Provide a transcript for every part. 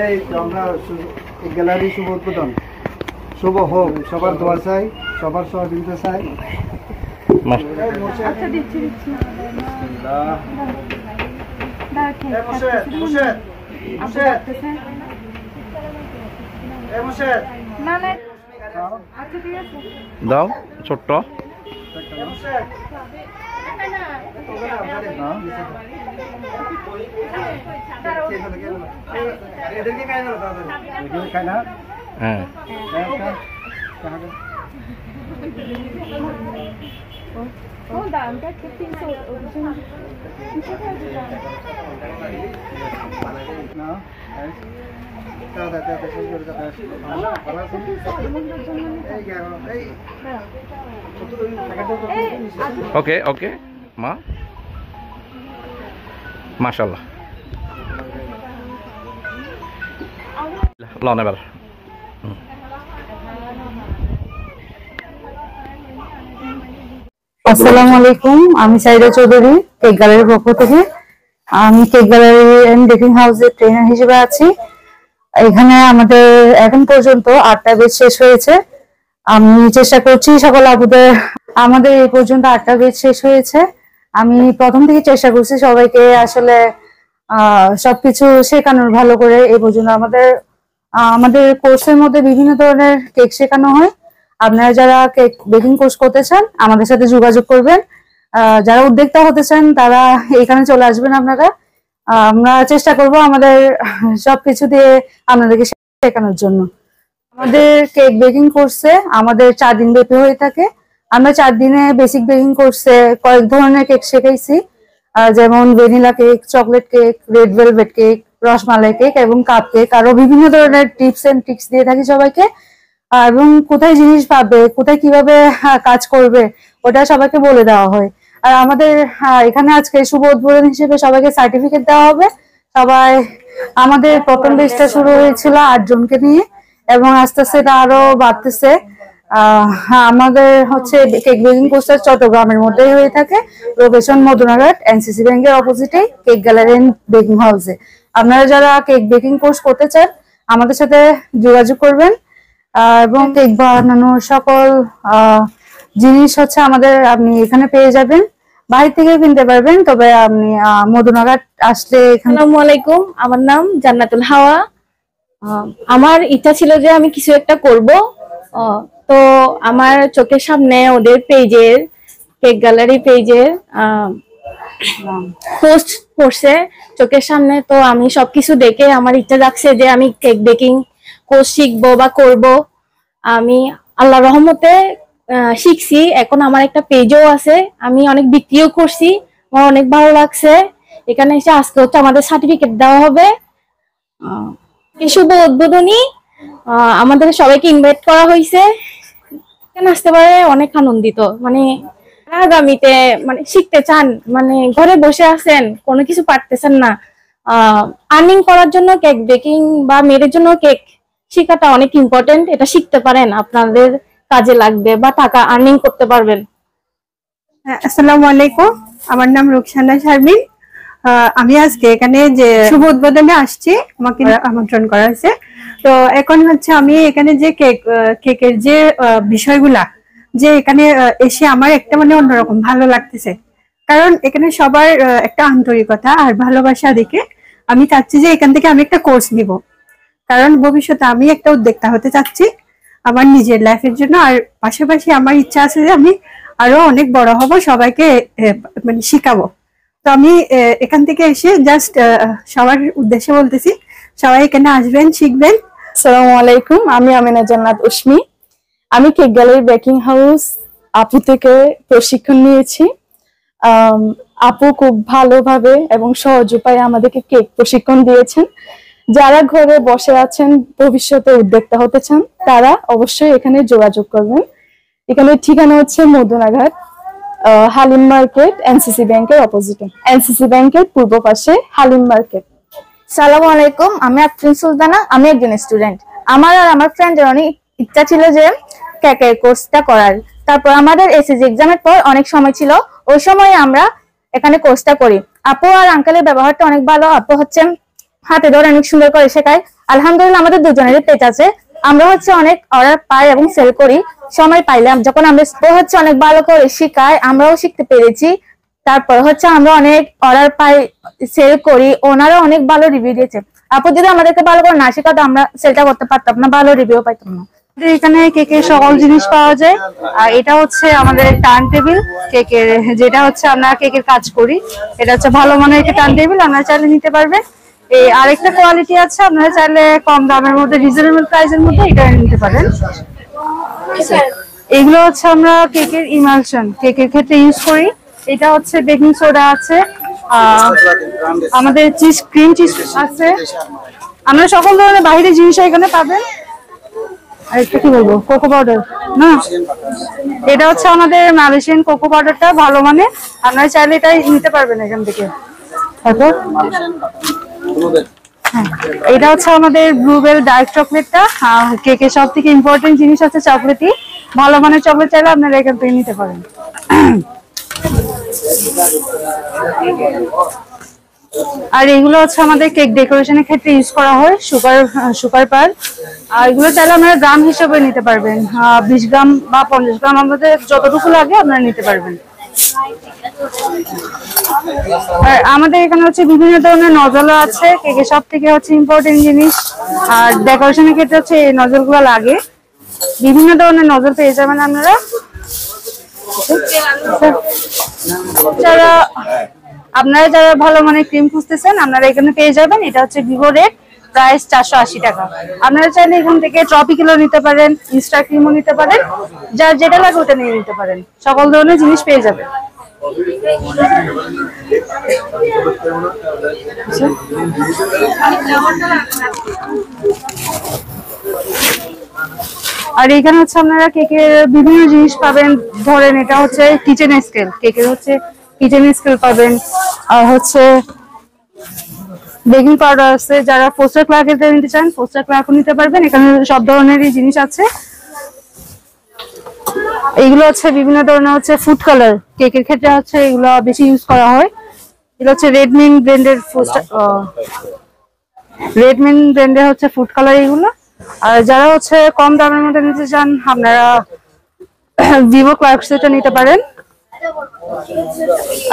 এই তো আমরা গ্যালারি শুভ উদ্বোধন শুভ হোক, সবার দোয়া চাই, সবার সহযোগিতা চাই। দাও ছোট্ট ওকে ওকে মা মাশাআল্লাহ লন এবার আসসালামু আলাইকুম, আমি সাইদা চৌধুরী, কেক গ্যালারির পক্ষ থেকে। আমি কেক গ্যালারি এন্ড বেকিং হাউসের ট্রেনার হিসেবে আছি। এখানে আমাদের এখন পর্যন্ত 8টা ব্যাচ শেষ হয়েছে। আমি চেষ্টা করছি সকল আপুদের, আমাদের এই পর্যন্ত 8টা ব্যাচ শেষ হয়েছে। আমি প্রথম থেকে চেষ্টা করছি সবাইকে আসলে সবকিছু শেখানোর ভালো করে। এই পর্যন্ত আমাদের কোর্সের মধ্যে বিভিন্ন ধরনের কেক শেখানো হয়। আপনারা যারা কেক বেকিং কোর্স করতে চান আমাদের সাথে যোগাযোগ করবেন। যারা উদ্যোক্তা হতে চান তারা এখানে চলে আসবেন। আপনারা আমরা চেষ্টা করব আমাদের সবকিছু দিয়ে আপনাদেরকে শেখানোর জন্য। আমাদের কেক বেকিং কোর্সে আমাদের 4 দিন ব্যাপী হয়ে থাকে। আমরা 4 দিনে বেসিক বেকিং কোর্সে কয়েক ধরনের কেক শেখাইছি, যেমন vanilla cake, chocolate cake, red velvet cake, rasmalai cake এবং কাপ কেক। আরো বিভিন্ন ধরনের টিপস এন্ড ট্রিক্স দিয়ে থাকি সবাইকে, এবং কোথায় জিনিস পাবে, কোথায় কিভাবে কাজ করবে ওটা সবাইকে বলে দেওয়া হয়। আর আমাদের এখানে আজকে শুভ উদ্বোধন হিসেবে সবাইকে সার্টিফিকেট দেওয়া হবে। সবাই আমাদের প্রথম ব্যাচটা শুরু হয়েছিল 8 জনকে নিয়ে এবং আস্তে আস্তে এটা আরো বাড়তেছে। আমাদের হচ্ছে কেক বেকিং কোর্সটা চট্টগ্রামের মধ্যেই হয়ে থাকে, লোকেশন মধুনাঘাট, এনসিসি ব্যাংকের অপোজিটে কেক গ্যালারি এন্ড বেকিং হাউসে। আপনারা যারা কেক বেকিং কোর্স করতে চান আমাদের সাথে যোগাযোগ করবেন, এবং কেক বানানোর সকল জিনিস হচ্ছে আপনি এখানে পেয়ে যাবেন। বাইরে থেকে কিনতে পারবেন, তবে আপনি মধুনাঘাট আসলে। আসসালামু আলাইকুম, আমার নাম জান্নাতুল হাওয়া। আমার ইচ্ছা ছিল যে আমি কিছু একটা করব, তো আমার চোখের সামনে ওদের পেজের, কেক গ্যালারি পেজের পোস্ট করছে চোখের সামনে। তো আমি সবকিছু দেখে আমার ইচ্ছা জাগছে যে আমি কেক বেকিং কোর্স শিখবো বা করব। আমি আল্লাহর রহমতে শিখছি। এখন আমার একটা পেজও আছে, আমি অনেক বিক্রিও করছি, আমার অনেক ভালো লাগছে। এখানে এসে আজকে হচ্ছে আমাদের সার্টিফিকেট দেওয়া হবে। শুভ উদ্বোধনী আমাদের সবাইকে ইনভাইট করা হয়েছে, এখানে আসতে পারে অনেক আনন্দিত। মানে আগামীতে শিখতে চান, ঘরে বসে আছেন, কোনো কিছু পারতেছেন না, আর্নিং করার জন্য কেক বেকিং বা মেয়েদের জন্য কেক শেখাটা অনেক ইম্পর্টেন্ট। এটা শিখতে পারেন, আপনাদের কাজে লাগবে বা টাকা আর্নিং করতে পারবেন। আসসালামু আলাইকুম, আমার নাম রুকসানা শারমিন। আমি আজকে এখানে যে শুভ উদ্বোধনে আসছি, আমাকে আমন্ত্রণ করা হয়েছে। তো এখন হচ্ছে আমি এখানে যে কেকের যে বিষয়গুলা, যে এখানে এসে আমার একটা অন্যরকম ভালো লাগতেছে। কারণ এখানে সবার একটা আন্তরিকতা আর ভালোবাসা দেখে আমি চাচ্ছি যে এখান থেকে আমি একটা কোর্স নিব। কারণ ভবিষ্যতে আমি একটা উদ্যোক্তা হতে চাচ্ছি আমার নিজের লাইফের জন্য। আর পাশাপাশি আমার ইচ্ছা আছে যে আমি আরো অনেক বড় হব, সবাইকে শিখাবো। তো আমি এখান থেকে এসে জাস্ট সবার উদ্দেশ্যে বলতেছি, সবাই এখানে আসবেন, শিখবেন। আসসালামু আলাইকুম, আমি আমিনা জান্নাত উসমি। আমি কেক গ্যালারি বেকিং হাউস আপু থেকে প্রশিক্ষণ নিয়েছি। আপু খুব ভালোভাবে এবং সহজ উপায়ে আমাদেরকে কেক প্রশিক্ষণ দিয়েছেন। যারা ঘরে বসে আছেন, ভবিষ্যতে উদ্যোক্তা হতে চান, তারা অবশ্যই এখানে যোগাযোগ করবেন। এখানে ঠিকানা হচ্ছে মধুনাঘাট, হালিম মার্কেট, এনসিসি ব্যাংকের অপোজিটে, এনসিসি ব্যাংকের পূর্ব পাশে হালিম মার্কেট। সালামু আলাইকুম, আমি আফরিন সুলতানা। আমি একজন স্টুডেন্ট। আমার আর আমার ফ্রেন্ডের অনেক ইচ্ছা ছিল যে কেকের কোর্সটা করার। তারপর আমাদের এসএসসি এক্সামের পর অনেক সময় ছিল, ওই সময় আমরা এখানে কোর্সটা করি। আপু আর আঙ্কেলের ব্যবহারটা অনেক ভালো। আপু হচ্ছে হাতে ধরে অনেক সুন্দর করে শেখায়। আলহামদুলিল্লাহ আমাদের দুজনেরই পেজ আছে, আমরা হচ্ছে অনেক অর্ডার পাই এবং সেল করি সময় পাইলাম। যখন আমরা হচ্ছে অনেক ভালো করে শেখায়, আমরাও শিখতে পেরেছি। তারপর হচ্ছে আমরা অনেক অর্ডার পাই, সেল করি, ওনারা অনেক ভালো রিভিউ দিয়েছে। আপু যদি আমাদেরকে ভালো করে না শেখাতো আমরা সেলটা করতে পারতাম না, ভালো রিভিউ পাইতাম না। এখানে কেকের সকল জিনিস পাওয়া যায়। আর এটা হচ্ছে আমাদের টার্ন টেবিল কেকের, যেটা হচ্ছে আমরা কেকের কাজ করি। এটা হচ্ছে ভালো মানের একটা টার্ন টেবিল, আপনারা চাইলে নিতে পারবেন। এই আরেকটা কোয়ালিটি আছে, আপনারা চাইলে কম দামের মধ্যে রিজনেবল প্রাইসের মধ্যে এটা নিতে পারেন। এগুলো হচ্ছে আমরা কেকের ইমালশন কেকের ক্ষেত্রে ইউজ করি। এটা হচ্ছে বেকিং সোডা আছে, আমাদের চিজ ক্রিম চিজ আছে, আমরা সকল ধরনের বাইরের জিনিস এখানে পাবেন। আর একটা কি বলবো, কোকো পাউডার না, এটা হচ্ছে আমাদের মালয়েশিয়ান কোকো পাউডারটা ভালো মানে, আপনারা চাইলে এটাই নিতে পারবেন এখান থেকে। তারপর এটা হচ্ছে আমাদের ব্লুবেল ডার্ক চকলেটটা, কেকের সব থেকে ইম্পর্টেন্ট জিনিস আছে চকলেটই। ভালো মানের চকলেট চাইলে আপনারা এখান থেকে নিতে পারেন। আর এগুলো হচ্ছে আমাদের কেক ডেকোরেশনের ক্ষেত্রে ইউজ করা হয়, সুগার পার। আর এগুলো চাইলে আপনারা গ্রাম হিসেবে নিতে পারবেন, 20 গ্রাম বা 50 গ্রাম আমাদের যতটুকু লাগে আপনারা নিতে পারবেন। আর আমাদের এখানে হচ্ছে বিভিন্ন ধরনের নজলও আছে, কেকের সব থেকে হচ্ছে ইম্পর্টেন্ট জিনিস। আর ডেকোরেশনের ক্ষেত্রে হচ্ছে এই নজলগুলো লাগে, বিভিন্ন ধরনের নজল পেয়ে যাবেন আপনারা। আপনারা যারা ভালো মানে ক্রিম খুঁজতেছেন আপনারা এখানে পেয়ে যাবেন। এটা হচ্ছে ভিভো রেড, প্রাইস 480 টাকা। আপনারা চাইলে এখান থেকে ট্রপিক্যালও নিতে পারেন, ইনস্টা ক্রিমও নিতে পারেন, যার যেটা লাগে ওটা নিয়ে নিতে পারেন। সকল ধরনের জিনিস পেয়ে যাবেন। আর এখানে হচ্ছে আপনারা কেকের বিভিন্ন জিনিস পাবেন। ধরেন এটা হচ্ছে কিচেন স্কেল, কেকের হচ্ছে কিচেন স্কেল পাবেন। আর হচ্ছে বেকিং পাউডার আছে, যারা পোস্টার ক্লার্ক নিতে চান পোস্টার ক্লার্কও নিতে পারবেন। এখানে সব ধরনেরই জিনিস আছে। এইগুলো হচ্ছে বিভিন্ন ধরনের হচ্ছে ফুড কালার, কেকের ক্ষেত্রে হচ্ছে এগুলো বেশি ইউজ করা হয়। এগুলো হচ্ছে রেডমিন ব্র্যান্ডের হচ্ছে ফুড কালার এগুলো। আর যারা হচ্ছে কম দামের মধ্যে নিতে চান আপনারা ভিভো ক্লার্কসটা নিতে পারেন।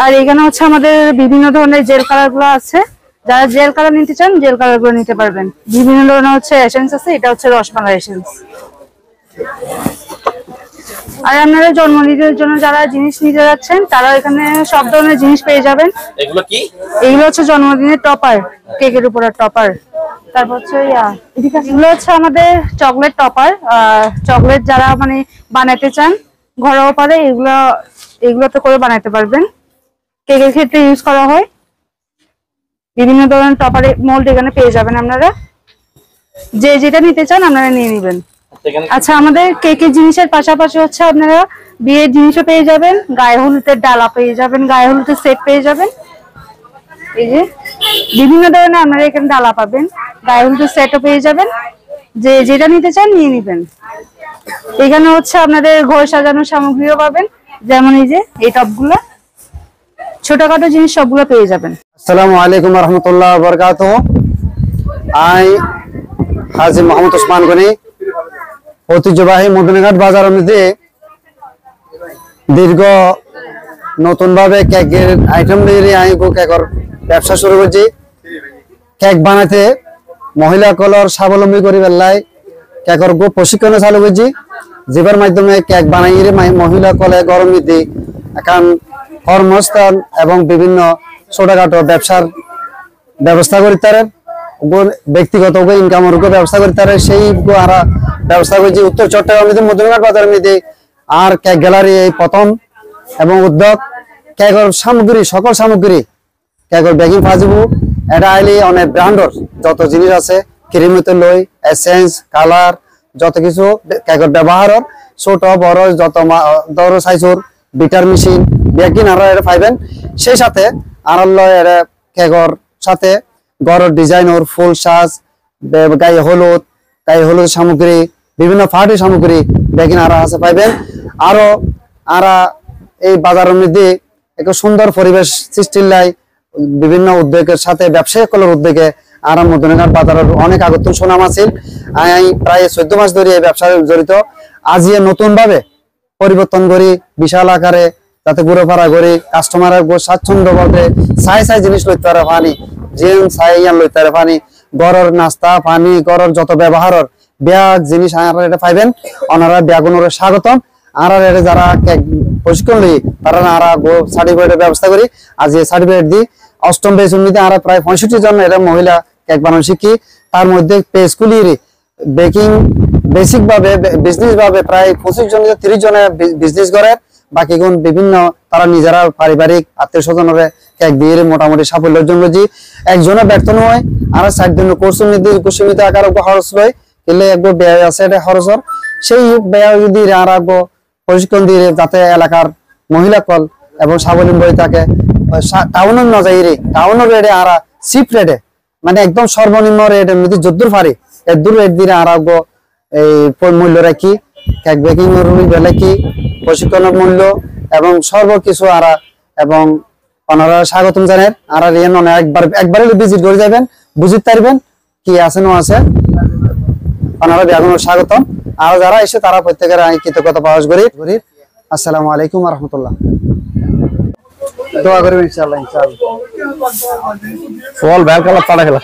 আর এখানে হচ্ছে আমাদের বিভিন্ন ধরনের জেল কালার গুলো আছে, যারা জেল কালার নিতে চান জেল কালার গুলো নিতে পারবেন। বিভিন্ন ধরনের হচ্ছে এসেন্স আছে, এটা হচ্ছে রসমালাই এসেন্স। আর আপনারা জন্মদিনের জন্য যারা জিনিস নিতে যাচ্ছেন তারা এখানে সব ধরনের জিনিস পেয়ে যাবেন। এগুলো হচ্ছে জন্মদিনের টপার, কেকের উপর টপার। তারপর হচ্ছে এগুলো হচ্ছে আমাদের চকলেট টপার, চকলেট যারা মানে বানাতে চান ঘরোয়া পারে এগুলোতে করে বানাতে পারবেন। কেকের ক্ষেত্রে ইউজ করা হয়। বিভিন্ন ধরনের টপারের মোল্ড এখানে পেয়ে যাবেন আপনারা, যে যেটা নিতে চান আপনারা নিয়ে নেবেন। আচ্ছা, আমাদের কেকের জিনিসের পাশাপাশি হচ্ছে আপনারা বিয়ের জিনিসও পেয়ে যাবেন, গায়ে হলুদের ডালা পেয়ে যাবেন, গায়ে হলুদের সেট পেয়ে যাবেন। এই যে বিভিন্ন ধরনের আপনারা এখানে ডালা পাবেন, গায়ে হলুদের সেটও পেয়ে যাবেন, যে যেটা নিতে চান নিয়ে নেবেন। এখানে হচ্ছে আপনাদের ঘর সাজানোর সামগ্রীও পাবেন, যেমন এই যে এই টপগুলো, ছোটখাটো জিনিস সবগুলো পেয়ে যাবেন। আসসালামু আলাইকুম ওয়া রাহমাতুল্লাহি ওয়া বারাকাতুহু। আই হাজী মোহাম্মদ ওসমান গনি ঐতিহ্যবাহী মদিনাঘাট বাজারের মধ্যে দীর্ঘ নতুন ভাবে কেকের আইটেম দিয়ে আমি কেকের ব্যবসা শুরু করছি। কেক বানাতে মহিলা কলর স্বাবলম্বী করি বেলায় কেকের প্রশিক্ষণ চালু করছি, যেবার মাধ্যমে কেক বানাই মহিলা কলে গরম নীতি এখন কর্মস্থান এবং বিভিন্ন ছোটখাটো ব্যবসার ব্যবস্থা করি, তার ব্যক্তিগত ইনকামের ব্যবস্থা করি, তার সেই আমরা ব্যবস্থা করছি। উত্তর চট্টগ্রাম মদিনাঘাট বাজারের মধ্যে আর কেক গ্যালারি এই প্রথম এবং উদ্যোগ। কেকের সামগ্রী সকল সামগ্রী কেকের বেকিং ফাজিবু এটা আইলি অনেক ব্র্যান্ডর যত জিনিস আছে, ক্রিম হতে লই এসেন্স কালার যত কিছু কেকের ব্যবহারের ছোট বড় যত বড় সাইজর বিটার মেশিন বেকিং আর এটা পাইবেন। সেই সাথে আর কেকের সাথে গড়ের ডিজাইনের ফুল সাজ, গায়ে হলুদ সামগ্রী, বিভিন্ন পার্টি সামগ্রী, বেকিং আরা আছে পাইবেন আরো আরা এই বাজারের মধ্যে একটা সুন্দর পরিবেশ সৃষ্টির লাই বিভিন্ন উদ্যোগের সাথে ব্যবসায়িক উদ্যোগে আরাম মদনঘাট বাজারের অনেক আগতুন সুনাম আছে। আমি প্রায় 14 মাস ধরে এই ব্যবসায় জড়িত। আজিয়ে নতুন ভাবে পরিবর্তন করি বিশাল আকারে যাতে ঘুরে ফেরা করি কাস্টমার স্বাচ্ছন্দ্য বলতে চাই জিনিস লইতে পারে পানি যে চাই লইতে পারে পানি গড়ের নাস্তা পানি গড়ের যত ব্যবহারের ব্যাগ জিনিস এটা পাইবেন ওনারা ব্যাগুনের স্বাগতম। আর যারা প্রশিক্ষণ লই তারা আরা সার্টিফিকেটের ব্যবস্থা করি আজ এই সার্টিফিকেট দিই 8ম বেচ উন্নীতি আমরা প্রায় 65 জন এরা মহিলা কেক বানানো শিখি। তার মধ্যে পেজগুলির বেকিং বেসিক ভাবে বিজনেস ভাবে প্রায় 25 জন 30 জনের বিজনেস করে বাকি গুণ বিভিন্ন তারা নিজেরা পারিবারিক আত্মীয় স্বজনের কেক দিয়ে মোটামুটি সাফল্যের জন্য যে একজনের ব্যর্থ নয় আর 4 দিনের কোর্স সীমিত আকার খরচ লয় এলে একবার ব্যয় আছে এটা খরচর সেই ব্যয় যদি আর প্রশিক্ষণ দিয়ে যাতে এলাকার মহিলা কল এবং স্বাবলম্বী থাকে টাউনের ন যাই রে টাউনের রেটে আর চিপ রেটে মানে একদম সর্বনিম্ন রেট এমনি যদ্দুর পারি এদুর রেট দিয়ে আর এই মূল্য রাখি কেক বেকিং এর বেলা কি প্রশিক্ষণের মূল্য এবং সর্বকিছু আর এবং ওনারা স্বাগতম জানেন আর একবারে ভিজিট করে যাবেন বুঝতে পারবেন কি আছে না আছে ওনারা ব্যাগুনের স্বাগতম। আর যারা এসে তারা প্রত্যেকের আমি কৃতজ্ঞতা প্রকাশ করি। আসসালামু আলাইকুম ওয়া রাহমাতুল্লাহ। দোয়া করবেন ইনশাআল্লাহ বল ব্যাল কালার পাড়া খেলা